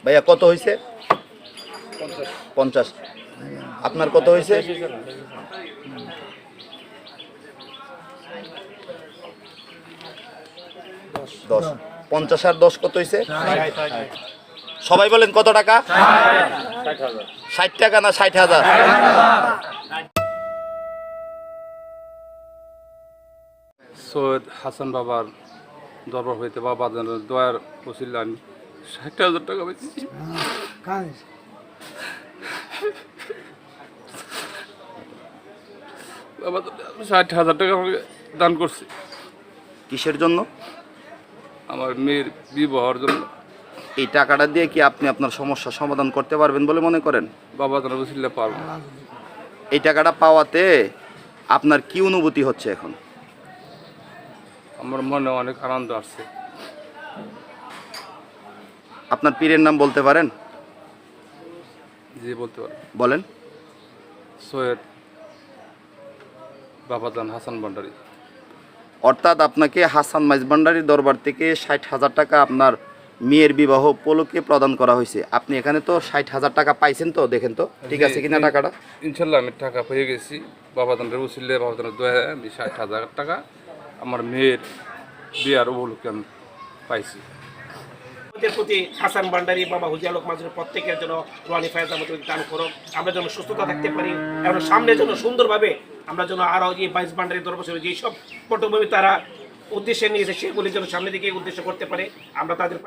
ভাইয়া কত হয়েছে? 50। আপনার কত হয়েছে? 10। 50 আর 10 কত হয়েছে? সবাই বলেন কত টাকা? 60 টাকা না 60,000? সৈয়দ হাসান বাবার দরবার হইতে বাবা দয়ার ওসিলা আমি 60,000 টাকা পেয়েছি। বাবা 60,000 টাকা আমাকে দান করছে কিসের জন্য? আমার মেয়ের বিবাহের জন্য। এই টাকাটা দিয়ে কি আপনি আপনার সমস্যা সমাধান করতে পারবেন বলে মনে করেন? বাবা দয়ার ওসিলা পারবো। এই টাকাটা পাওয়াতে আপনার কি অনুভূতি হচ্ছে এখন? আমার মনে অনেক আনন্দ আসছে। আপনার পীরের নাম বলতে পারেন? জি বলতে পারি। বলেন। সৈয়দ বাবাজান হাসান ভান্ডারী। অর্থাৎ আপনাকে হাসান মাইজভান্ডারীর দরবার থেকে 60,000 টাকা আপনার মেয়ের বিবাহ উপলক্ষে প্রদান করা হয়েছে। আপনি এখানে তো 60,000 টাকা পাইছেন, তো দেখেন তো ঠিক আছে কিনা টাকাটা। ইনশাল্লাহ আমি টাকা পেয়ে গেছি। বাবাজানের উসিলে বাবাজানের দয়া আমি 60,000 টাকা আমার মেয়ের বিয়ার উপলক্ষে আমি পাইছি। প্রতি হাসান ভান্ডারী বাবা হুজিয়া লোক মাজুর প্রত্যেকের জন্য রুহানি ফায়দা মতো দান করো, আমরা যেন সুস্থতা থাকতে পারি এবং সামনে যেন সুন্দরভাবে আমরা যেন আরও যে 22 ভান্ডারী দরবার যেসব পটভূমি তারা উদ্দেশ্যে নিয়েছে সেগুলি যেন সামনের দিকে উদ্দেশ্য করতে পারে, আমরা তাদের